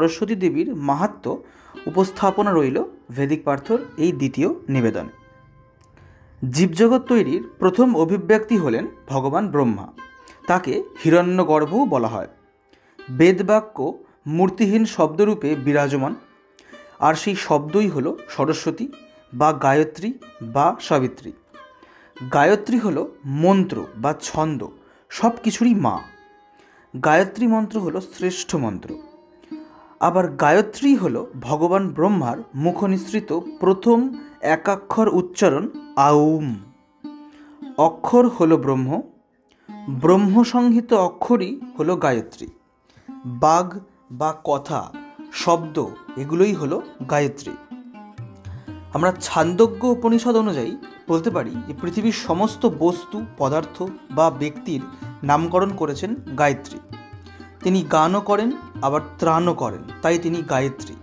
সরস্বতী দেবীর মাহাত্ম্য উপস্থাপনা রইল ভেদিক পার্থর এই দ্বিতীয় নিবেদনে। জীবজগৎ তৈরির প্রথম অভিব্যক্তি হলেন ভগবান ব্রহ্মা। তাকে হিরণ্যগর্ভও বলা হয়। বেদবাক্য মূর্তিহীন শব্দরূপে বিরাজমান, আর সেই শব্দই হলো সরস্বতী বা গায়ত্রী বা সাবিত্রী। গায়ত্রী হলো মন্ত্র বা ছন্দ, সব কিছুরই মা। গায়ত্রী মন্ত্র হলো শ্রেষ্ঠ মন্ত্র। আবার গায়ত্রী হলো ভগবান ব্রহ্মার মুখনিসৃত প্রথম একাক্ষর উচ্চারণ আউম। অক্ষর হলো ব্রহ্ম, ব্রহ্মসংহিত অক্ষরই হলো গায়ত্রী। বাগ বা কথা, শব্দ, এগুলোই হলো গায়ত্রী। আমরা ছান্দোগ্য উপনিষদ অনুযায়ী বলতে পারি যে পৃথিবীর সমস্ত বস্তু, পদার্থ বা ব্যক্তির নামকরণ করেছেন গায়ত্রী। তিনি গানও করেন, আবার ত্রাণও করেন, তাই তিনি গায়ত্রী।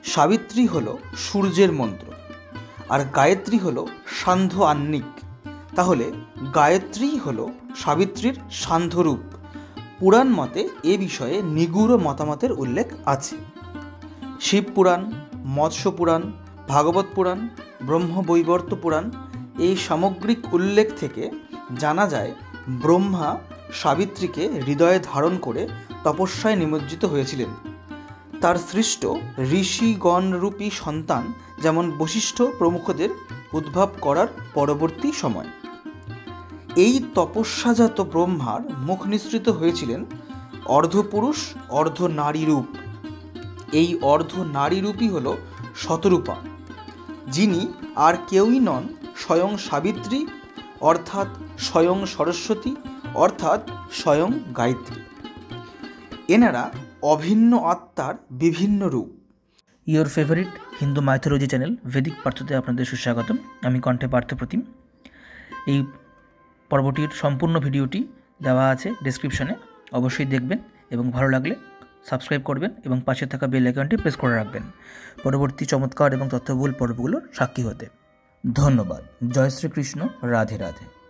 সাবিত্রী হল সূর্যের মন্ত্র, আর গায়ত্রী হল সান্ধ্য আহ্নিক। তাহলে গায়ত্রী হল সাবিত্রীর সান্ধ্যরূপ। পুরাণ মতে এ বিষয়ে নিগূঢ় মতামতের উল্লেখ আছে। শিবপুরাণ, মৎস্য পুরাণ, ভাগবত পুরাণ, ব্রহ্মবৈবর্ত পুরাণ, এই সামগ্রিক উল্লেখ থেকে জানা যায় ব্রহ্মা সাবিত্রীকে হৃদয়ে ধারণ করে তপস্যায় নিমজ্জিত হয়েছিলেন। তার সৃষ্ট ঋষিগণরূপী সন্তান যেমন বশিষ্ঠ প্রমুখদের উদ্ভব করার পরবর্তী সময় এই তপস্যাজাত ব্রহ্মার মুখ নিঃসৃত হয়েছিলেন অর্ধপুরুষ অর্ধ নারী রূপ। এই অর্ধ নারী রূপই হল শতরূপা, যিনি আর কেউই নন স্বয়ং সাবিত্রী, অর্থাৎ স্বয়ং সরস্বতী, অর্থাৎ স্বয়ং গায়ত্রী। এনারা অভিন্ন আত্মার বিভিন্ন রূপ। Your favourite Hindu mythology channel Vedic পার্থতে আপনাদের সুস্বাগতম। আমি কণ্ঠে পার্থপ্রতিম। এই পর্বটির সম্পূর্ণ ভিডিওটি দেওয়া আছে ডেসক্রিপশনে, অবশ্যই দেখবেন এবং ভালো লাগলে সাবস্ক্রাইব করবেন এবং পাশে থাকা বেল আইকনটি প্রেস করে রাখবেন পরবর্তী চমৎকার এবং তথ্যবহুল পর্বগুলোর সাক্ষী হতে। ধন্যবাদ। জয় শ্রীকৃষ্ণ। রাধে রাধে।